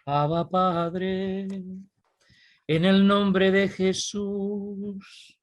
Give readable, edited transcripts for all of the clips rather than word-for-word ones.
Abba Padre, en el nombre de Jesús,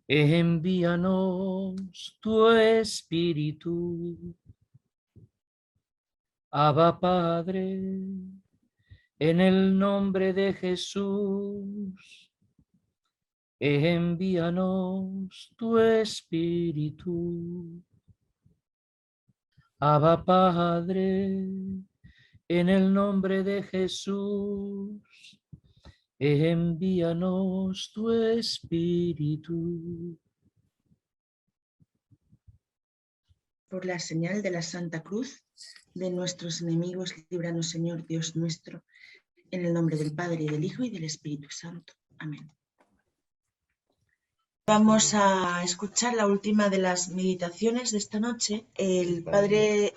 envíanos tu Espíritu. Abba Padre, en el nombre de Jesús, envíanos tu Espíritu. Abba Padre, en el nombre de Jesús, envíanos tu Espíritu. Por la señal de la Santa Cruz de nuestros enemigos, líbranos, Señor Dios nuestro, en el nombre del Padre, y del Hijo, y del Espíritu Santo. Amén. Vamos a escuchar la última de las meditaciones de esta noche. El padre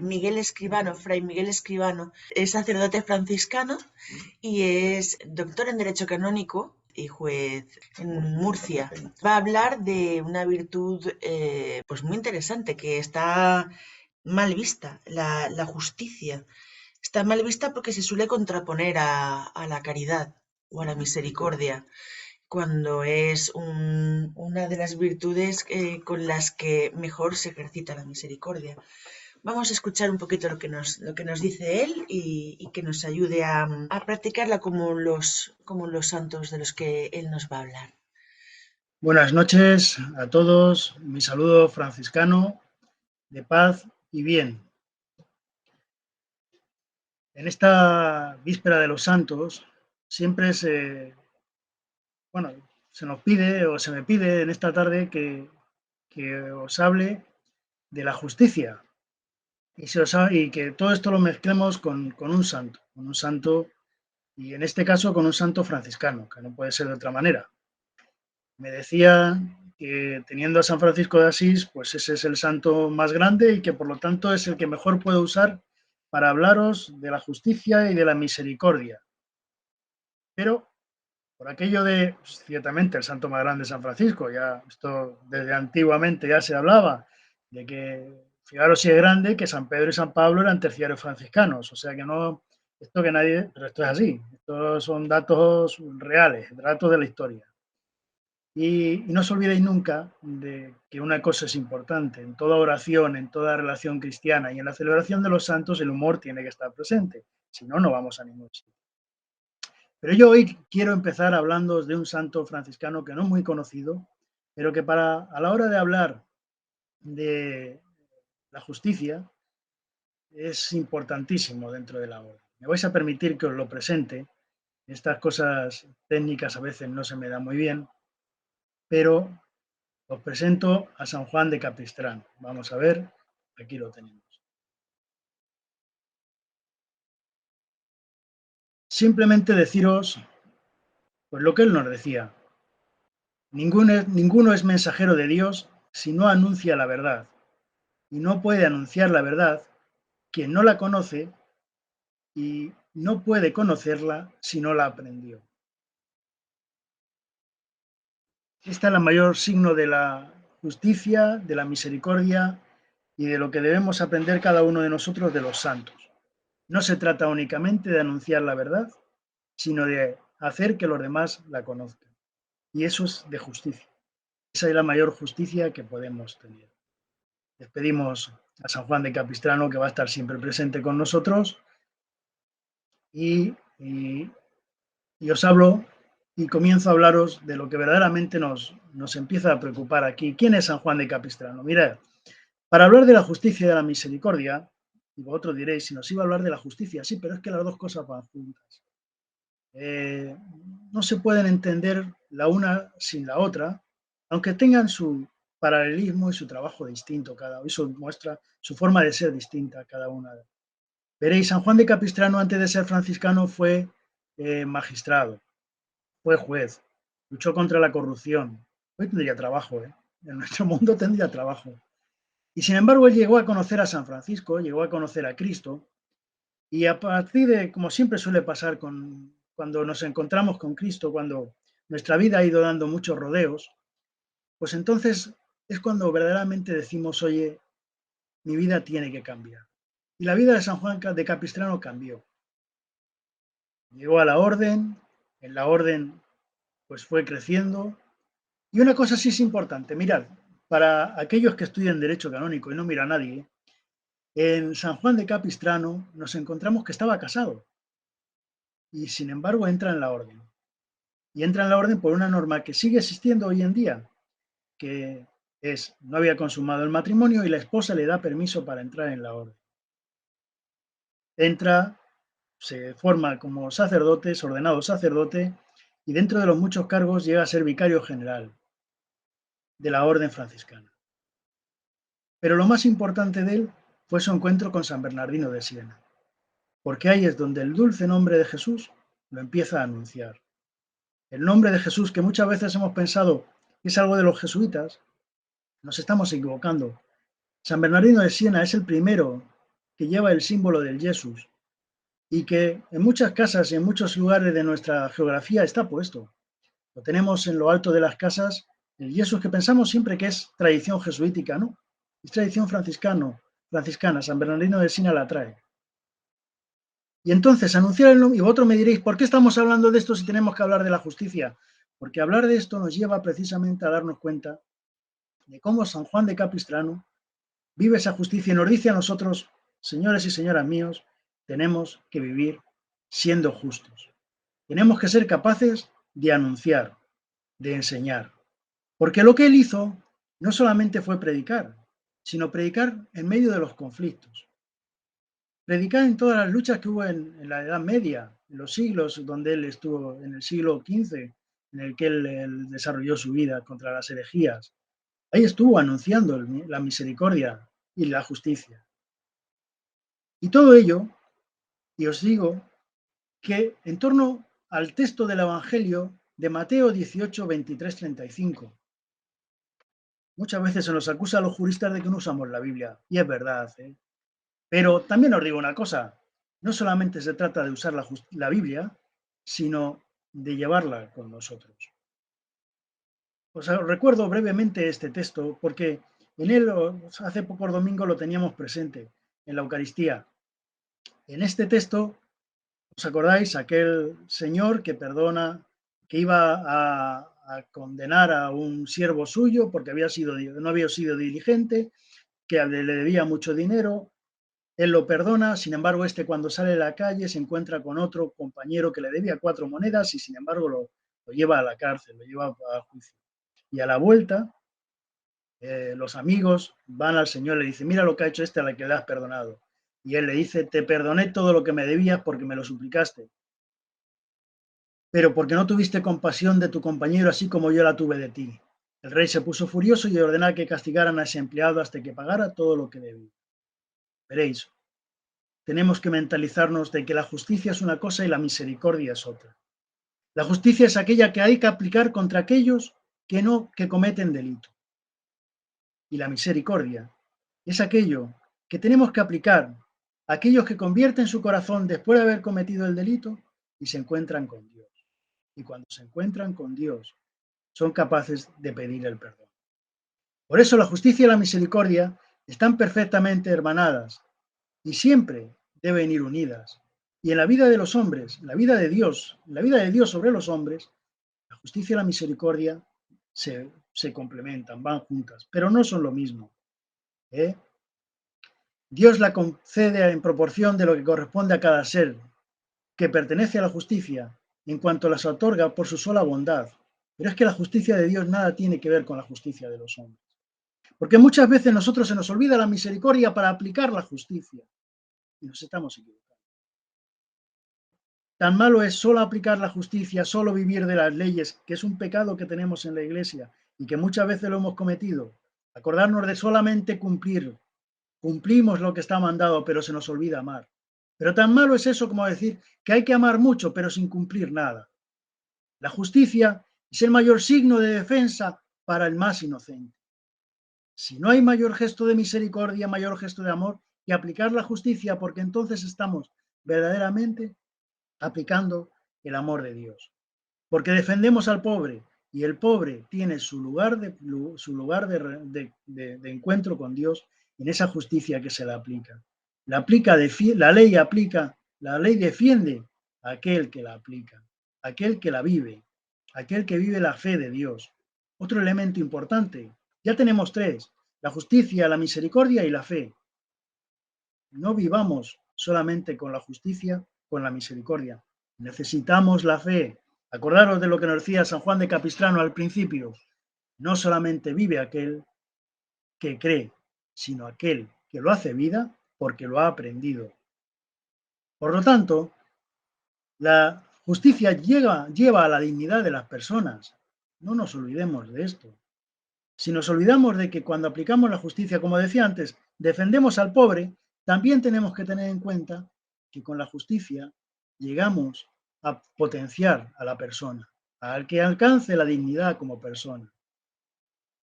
Miguel Escribano, fray Miguel Escribano, es sacerdote franciscano y es doctor en Derecho Canónico y juez en Murcia. Va a hablar de una virtud pues muy interesante que está mal vista, la justicia. Está mal vista porque se suele contraponer a la caridad o a la misericordia, cuando es una de las virtudes con las que mejor se ejercita la misericordia. Vamos a escuchar un poquito lo que nos dice él y que nos ayude a practicarla como los santos de los que él nos va a hablar. Buenas noches a todos. Mi saludo franciscano de paz y bien. En esta víspera de los santos siempre se nos pide o se me pide en esta tarde que os hable de la justicia y que todo esto lo mezclemos con un santo y en este caso con un santo franciscano, que no puede ser de otra manera. Me decía que teniendo a San Francisco de Asís, pues ese es el santo más grande y que por lo tanto es el que mejor puedo usar para hablaros de la justicia y de la misericordia. Pero por aquello de, pues, ciertamente, el santo más grande es San Francisco, ya esto desde antiguamente ya se hablaba de que, fijaros si es grande, que San Pedro y San Pablo eran terciarios franciscanos, o sea que no, esto que nadie, pero esto es así, estos son datos reales, datos de la historia. Y no os olvidéis nunca de que una cosa es importante, en toda oración, en toda relación cristiana y en la celebración de los santos el humor tiene que estar presente, si no, no vamos a ningún sitio. Pero yo hoy quiero empezar hablando de un santo franciscano que no es muy conocido, pero que a la hora de hablar de la justicia es importantísimo dentro de la orden. Me vais a permitir que os lo presente, estas cosas técnicas a veces no se me dan muy bien, pero os presento a San Juan de Capistrano. Vamos a ver, aquí lo tenemos. Simplemente deciros pues lo que él nos decía. Ninguno es mensajero de Dios si no anuncia la verdad. Y no puede anunciar la verdad quien no la conoce y no puede conocerla si no la aprendió. Este es el mayor signo de la justicia, de la misericordia y de lo que debemos aprender cada uno de nosotros de los santos. No se trata únicamente de anunciar la verdad, sino de hacer que los demás la conozcan. Y eso es de justicia. Esa es la mayor justicia que podemos tener. Les pedimos a San Juan de Capistrano, que va a estar siempre presente con nosotros, y os hablo y comienzo a hablaros de lo que verdaderamente nos empieza a preocupar aquí. ¿Quién es San Juan de Capistrano? Mirad, para hablar de la justicia y de la misericordia, y vosotros diréis, si nos iba a hablar de la justicia, sí, pero es que las dos cosas van juntas. No se pueden entender la una sin la otra, aunque tengan su paralelismo y su trabajo distinto cada uno, eso muestra su forma de ser distinta cada una. Veréis, San Juan de Capistrano antes de ser franciscano fue magistrado, fue juez, luchó contra la corrupción. Hoy tendría trabajo, en nuestro mundo tendría trabajo. Y sin embargo, él llegó a conocer a San Francisco, llegó a conocer a Cristo, y a partir de, como siempre suele pasar cuando nos encontramos con Cristo, cuando nuestra vida ha ido dando muchos rodeos, pues entonces es cuando verdaderamente decimos, oye, mi vida tiene que cambiar. Y la vida de San Juan de Capistrano cambió. Llegó a la orden, en la orden pues fue creciendo. Y una cosa sí es importante, mirad, para aquellos que estudian Derecho Canónico y no mira a nadie, en San Juan de Capistrano nos encontramos que estaba casado y sin embargo entra en la orden. Y entra en la orden por una norma que sigue existiendo hoy en día, que es, no había consumado el matrimonio y la esposa le da permiso para entrar en la orden. Entra, se forma como sacerdote, es ordenado sacerdote y dentro de los muchos cargos llega a ser vicario general de la orden franciscana. Pero lo más importante de él fue su encuentro con San Bernardino de Siena, porque ahí es donde el dulce nombre de Jesús lo empieza a anunciar. El nombre de Jesús, que muchas veces hemos pensado que es algo de los jesuitas, nos estamos equivocando. San Bernardino de Siena es el primero que lleva el símbolo del Jesús y que en muchas casas y en muchos lugares de nuestra geografía está puesto. Lo tenemos en lo alto de las casas, el Jesús que pensamos siempre que es tradición jesuítica, ¿no? Es tradición franciscana, San Bernardino de Siena la trae. Y entonces anunciar el nombre, y vosotros me diréis, ¿por qué estamos hablando de esto si tenemos que hablar de la justicia? Porque hablar de esto nos lleva precisamente a darnos cuenta de cómo San Juan de Capistrano vive esa justicia y nos dice a nosotros, señores y señoras míos, tenemos que vivir siendo justos. Tenemos que ser capaces de anunciar, de enseñar. Porque lo que él hizo no solamente fue predicar, sino predicar en medio de los conflictos. Predicar en todas las luchas que hubo en la Edad Media, en los siglos donde él estuvo, en el siglo XV, en el que él desarrolló su vida contra las herejías. Ahí estuvo anunciando la misericordia y la justicia. Y todo ello, y os digo que en torno al texto del Evangelio de Mateo 18, 23, 35, muchas veces se nos acusa a los juristas de que no usamos la Biblia, y es verdad, ¿eh? Pero también os digo una cosa, no solamente se trata de usar la Biblia, sino de llevarla con nosotros. Os recuerdo brevemente este texto porque en él hace pocos domingos lo teníamos presente en la Eucaristía. En este texto, ¿os acordáis? Aquel señor que perdona, que iba a condenar a un siervo suyo porque no había sido diligente, que le debía mucho dinero. Él lo perdona, sin embargo, cuando sale a la calle se encuentra con otro compañero que le debía 4 monedas y sin embargo lo lleva a la cárcel, lo lleva a juicio. Y a la vuelta, los amigos van al Señor y le dicen, mira lo que ha hecho a la que le has perdonado. Y él le dice, te perdoné todo lo que me debías porque me lo suplicaste, pero porque no tuviste compasión de tu compañero así como yo la tuve de ti. El rey se puso furioso y ordenó que castigaran a ese empleado hasta que pagara todo lo que debía. Veréis, tenemos que mentalizarnos de que la justicia es una cosa y la misericordia es otra. La justicia es aquella que hay que aplicar contra aquellos que cometen delito. Y la misericordia es aquello que tenemos que aplicar a aquellos que convierten su corazón después de haber cometido el delito y se encuentran con Dios. Y cuando se encuentran con Dios, son capaces de pedir el perdón. Por eso la justicia y la misericordia están perfectamente hermanadas y siempre deben ir unidas. Y en la vida de los hombres, en la vida de Dios sobre los hombres, la justicia y la misericordia se complementan, van juntas, pero no son lo mismo. Dios la concede en proporción de lo que corresponde a cada ser que pertenece a la justicia, en cuanto las otorga por su sola bondad. Pero es que la justicia de Dios nada tiene que ver con la justicia de los hombres. Porque muchas veces nosotros se nos olvida la misericordia para aplicar la justicia. Y nos estamos equivocando. Tan malo es solo aplicar la justicia, solo vivir de las leyes, que es un pecado que tenemos en la Iglesia y que muchas veces lo hemos cometido. Acordarnos de solamente cumplir. Cumplimos lo que está mandado, pero se nos olvida amar. Pero tan malo es eso como decir que hay que amar mucho, pero sin cumplir nada. La justicia es el mayor signo de defensa para el más inocente. Si no hay mayor gesto de misericordia, mayor gesto de amor, que aplicar la justicia, porque entonces estamos verdaderamente aplicando el amor de Dios. Porque defendemos al pobre y el pobre tiene su lugar de encuentro con Dios en esa justicia que se le aplica. La ley defiende aquel que la aplica, aquel que la vive, aquel que vive la fe de Dios. Otro elemento importante, ya tenemos tres: la justicia, la misericordia y la fe. No vivamos solamente con la justicia, con la misericordia. Necesitamos la fe. Acordaros de lo que nos decía San Juan de Capistrano al principio. No solamente vive aquel que cree, sino aquel que lo hace vida porque lo ha aprendido. Por lo tanto, la justicia lleva a la dignidad de las personas. No nos olvidemos de esto. Si nos olvidamos de que cuando aplicamos la justicia, como decía antes, defendemos al pobre, también tenemos que tener en cuenta que con la justicia llegamos a potenciar a la persona, al que alcance la dignidad como persona.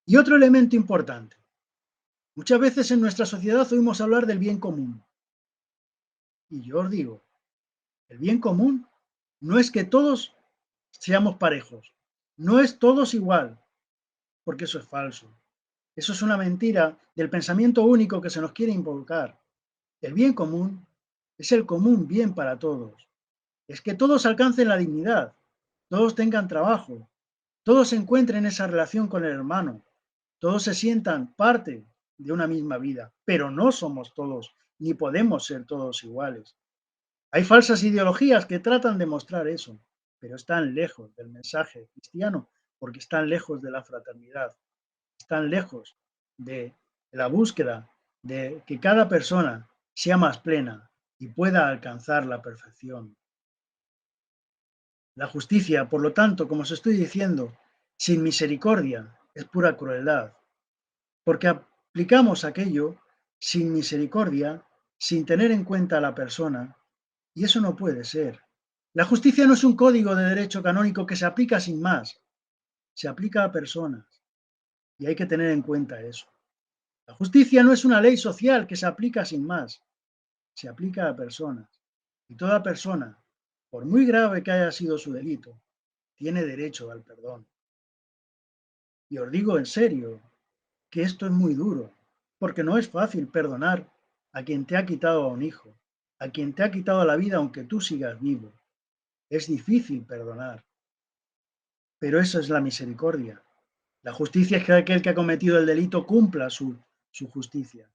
Y otro elemento importante. Muchas veces en nuestra sociedad oímos hablar del bien común. Y yo os digo, el bien común no es que todos seamos parejos, no es todos igual, porque eso es falso. Eso es una mentira del pensamiento único que se nos quiere inculcar. El bien común es el común bien para todos. Es que todos alcancen la dignidad, todos tengan trabajo, todos encuentren esa relación con el hermano, todos se sientan parte de una misma vida, pero no somos todos, ni podemos ser todos iguales. Hay falsas ideologías que tratan de mostrar eso, pero están lejos del mensaje cristiano porque están lejos de la fraternidad, están lejos de la búsqueda de que cada persona sea más plena y pueda alcanzar la perfección. La justicia, por lo tanto, como os estoy diciendo, sin misericordia es pura crueldad, porque aplicamos aquello sin misericordia, sin tener en cuenta a la persona, y eso no puede ser. La justicia no es un código de derecho canónico que se aplica sin más, se aplica a personas, y hay que tener en cuenta eso. La justicia no es una ley social que se aplica sin más, se aplica a personas. Y toda persona, por muy grave que haya sido su delito, tiene derecho al perdón. Y os digo en serio que esto es muy duro, porque no es fácil perdonar a quien te ha quitado a un hijo, a quien te ha quitado la vida aunque tú sigas vivo. Es difícil perdonar, pero eso es la misericordia. La justicia es que aquel que ha cometido el delito cumpla su justicia.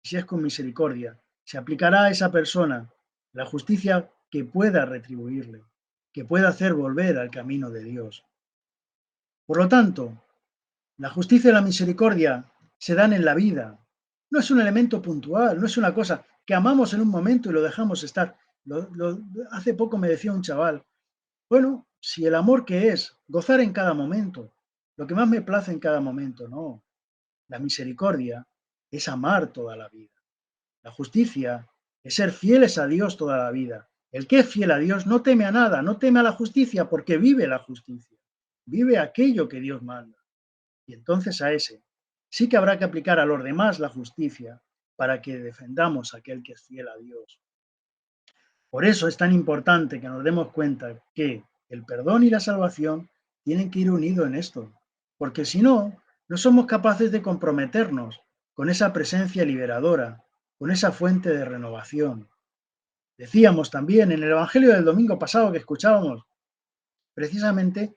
Si es con misericordia, se aplicará a esa persona la justicia que pueda retribuirle, que pueda hacer volver al camino de Dios. Por lo tanto, la justicia y la misericordia se dan en la vida. No es un elemento puntual, no es una cosa que amamos en un momento y lo dejamos estar. Hace poco me decía un chaval, bueno, si el amor que es gozar en cada momento, lo que más me place en cada momento, no. La misericordia es amar toda la vida. La justicia es ser fieles a Dios toda la vida. El que es fiel a Dios no teme a nada, no teme a la justicia porque vive la justicia, vive aquello que Dios manda. Y entonces a ese sí que habrá que aplicar a los demás la justicia para que defendamos a aquel que es fiel a Dios. Por eso es tan importante que nos demos cuenta que el perdón y la salvación tienen que ir unidos en esto, porque si no, no somos capaces de comprometernos con esa presencia liberadora, con esa fuente de renovación. Decíamos también en el Evangelio del domingo pasado que escuchábamos precisamente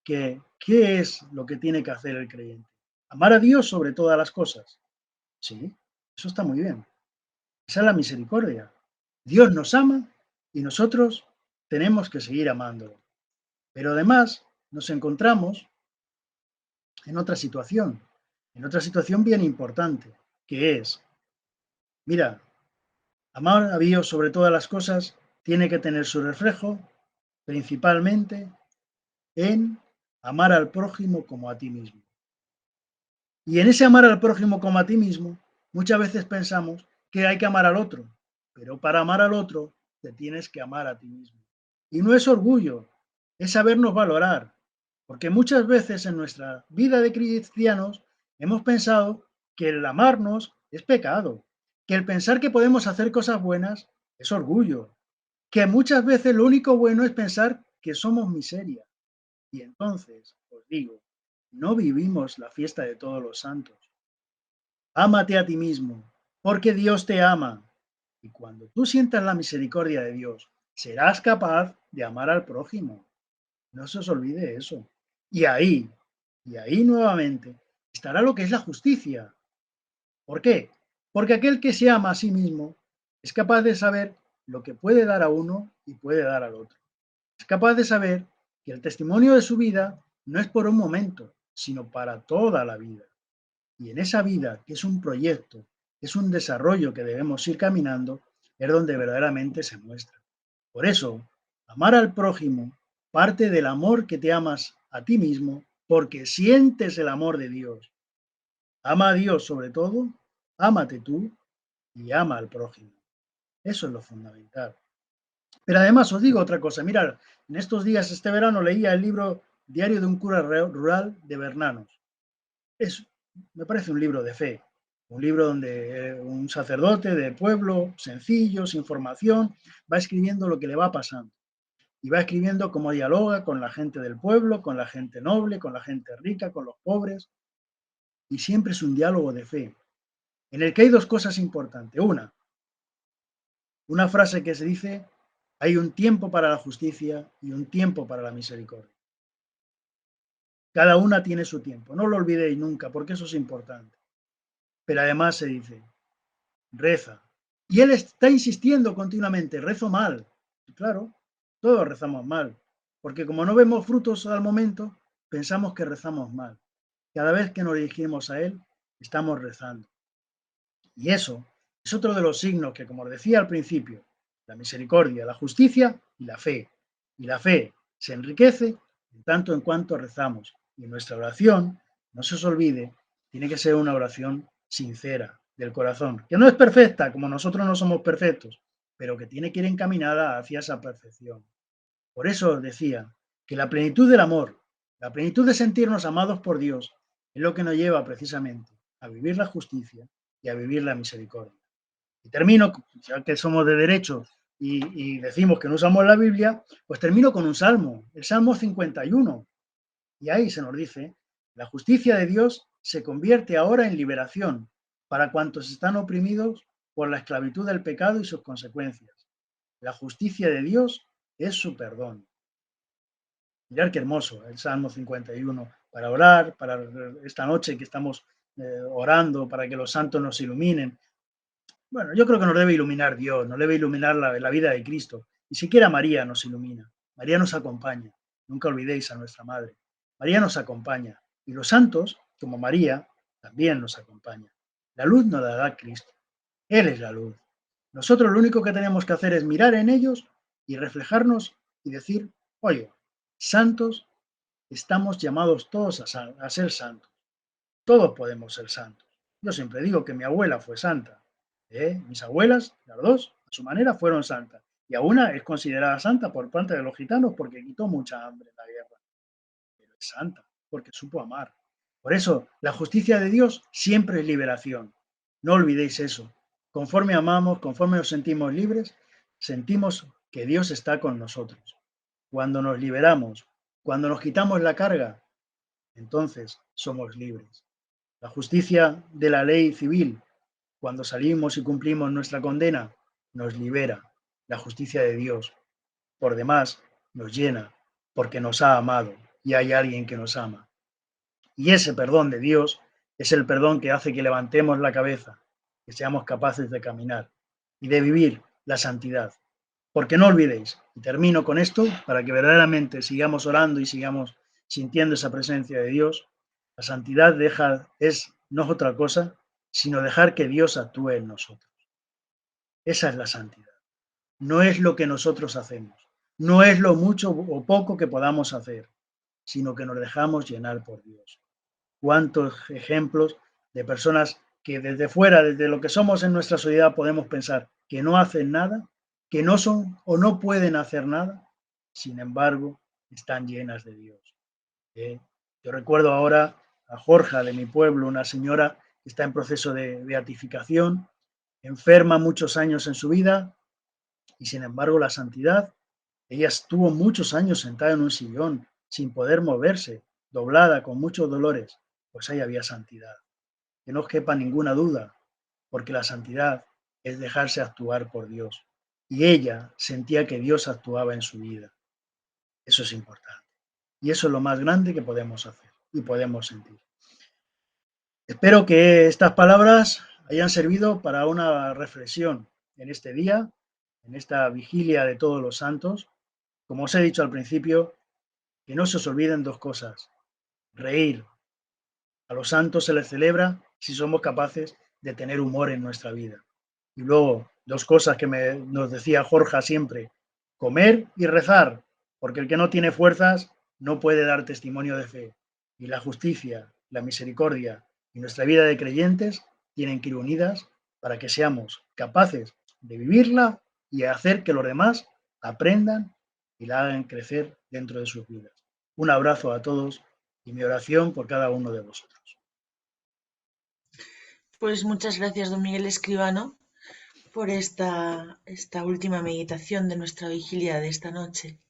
que ¿qué es lo que tiene que hacer el creyente? Amar a Dios sobre todas las cosas. Sí, eso está muy bien. Esa es la misericordia. Dios nos ama y nosotros tenemos que seguir amándolo. Pero además nos encontramos en otra situación bien importante, que es, mira, amar a Dios sobre todas las cosas tiene que tener su reflejo principalmente en amar al prójimo como a ti mismo. Y en ese amar al prójimo como a ti mismo, muchas veces pensamos que hay que amar al otro, pero para amar al otro te tienes que amar a ti mismo. Y no es orgullo, es sabernos valorar, porque muchas veces en nuestra vida de cristianos hemos pensado que el amarnos es pecado, que el pensar que podemos hacer cosas buenas es orgullo, que muchas veces lo único bueno es pensar que somos miseria. Y entonces, os digo, no vivimos la fiesta de todos los santos. Ámate a ti mismo, porque Dios te ama. Y cuando tú sientas la misericordia de Dios, serás capaz de amar al prójimo. No se os olvide eso. Y ahí, y ahí nuevamente, estará lo que es la justicia. ¿Por qué? Porque aquel que se ama a sí mismo es capaz de saber lo que puede dar a uno y puede dar al otro. Es capaz de saber que el testimonio de su vida no es por un momento, sino para toda la vida. Y en esa vida, que es un proyecto, es un desarrollo que debemos ir caminando, es donde verdaderamente se muestra. Por eso, amar al prójimo parte del amor que te amas a ti mismo, porque sientes el amor de Dios. Ama a Dios sobre todo, ámate tú y ama al prójimo. Eso es lo fundamental. Pero además os digo otra cosa, mirad, en estos días, este verano, leía el libro Diario de un cura rural de Bernanos. Me parece un libro de fe, un libro donde un sacerdote de pueblo, sencillo, sin formación, va escribiendo lo que le va pasando. Y va escribiendo cómo dialoga con la gente del pueblo, con la gente noble, con la gente rica, con los pobres. Y siempre es un diálogo de fe, en el que hay dos cosas importantes. Una frase que se dice, hay un tiempo para la justicia y un tiempo para la misericordia. Cada una tiene su tiempo, no lo olvidéis nunca, porque eso es importante. Pero además se dice, reza. Y él está insistiendo continuamente, rezo mal. Y claro, todos rezamos mal, porque como no vemos frutos al momento, pensamos que rezamos mal. Cada vez que nos dirigimos a él, estamos rezando. Y eso es otro de los signos que, como os decía al principio, la misericordia, la justicia y la fe. Y la fe se enriquece en tanto en cuanto rezamos. Y nuestra oración, no se os olvide, tiene que ser una oración sincera, del corazón, que no es perfecta, como nosotros no somos perfectos, pero que tiene que ir encaminada hacia esa perfección. Por eso os decía que la plenitud del amor, la plenitud de sentirnos amados por Dios, es lo que nos lleva precisamente a vivir la justicia y a vivir la misericordia. Y termino, ya que somos de derecho y decimos que no usamos la Biblia, pues termino con un salmo, el Salmo 51. Y ahí se nos dice, la justicia de Dios se convierte ahora en liberación para cuantos están oprimidos por la esclavitud del pecado y sus consecuencias. La justicia de Dios es su perdón. Mirad qué hermoso el Salmo 51 para orar, para esta noche que estamos orando, para que los santos nos iluminen. Bueno, yo creo que nos debe iluminar Dios, nos debe iluminar la vida de Cristo. Ni siquiera María nos ilumina. María nos acompaña. Nunca olvidéis a nuestra Madre. María nos acompaña. Y los santos, como María, también nos acompañan. La luz nos la da Cristo. Él es la luz. Nosotros lo único que tenemos que hacer es mirar en ellos y reflejarnos y decir, oye, santos, estamos llamados todos a ser santos. Todos podemos ser santos. Yo siempre digo que mi abuela fue santa. Mis abuelas, las dos, a su manera, fueron santas. Y a una es considerada santa por parte de los gitanos porque quitó mucha hambre en la guerra. Pero es santa porque supo amar. Por eso, la justicia de Dios siempre es liberación. No olvidéis eso. Conforme amamos, conforme nos sentimos libres, sentimos que Dios está con nosotros. Cuando nos liberamos, cuando nos quitamos la carga, entonces somos libres. La justicia de la ley civil, cuando salimos y cumplimos nuestra condena, nos libera. La justicia de Dios, por demás, nos llena, porque nos ha amado y hay alguien que nos ama. Y ese perdón de Dios es el perdón que hace que levantemos la cabeza, que seamos capaces de caminar y de vivir la santidad. Porque no olvidéis, y termino con esto, para que verdaderamente sigamos orando y sigamos sintiendo esa presencia de Dios, la santidad no es otra cosa, sino dejar que Dios actúe en nosotros. Esa es la santidad. No es lo que nosotros hacemos, no es lo mucho o poco que podamos hacer, sino que nos dejamos llenar por Dios. Cuántos ejemplos de personas que desde fuera, desde lo que somos en nuestra sociedad, podemos pensar que no hacen nada, que no son o no pueden hacer nada, sin embargo, están llenas de Dios. Yo recuerdo ahora a Jorge de mi pueblo, una señora que está en proceso de beatificación, enferma muchos años en su vida y sin embargo la santidad, ella estuvo muchos años sentada en un sillón sin poder moverse, doblada, con muchos dolores, pues ahí había santidad. Que no os quepa ninguna duda, porque la santidad es dejarse actuar por Dios. y ella sentía que Dios actuaba en su vida. Eso es importante. Y eso es lo más grande que podemos hacer y podemos sentir. Espero que estas palabras hayan servido para una reflexión en este día, en esta vigilia de todos los santos. Como os he dicho al principio, que no se os olviden dos cosas: reír. A los santos se les celebra si somos capaces de tener humor en nuestra vida. Y luego, dos cosas que nos decía Jorge siempre: comer y rezar, porque el que no tiene fuerzas no puede dar testimonio de fe. Y la justicia, la misericordia y nuestra vida de creyentes tienen que ir unidas para que seamos capaces de vivirla y hacer que los demás aprendan y la hagan crecer dentro de sus vidas. Un abrazo a todos y mi oración por cada uno de vosotros. Pues muchas gracias, don Miguel Escribano, por esta última meditación de nuestra vigilia de esta noche.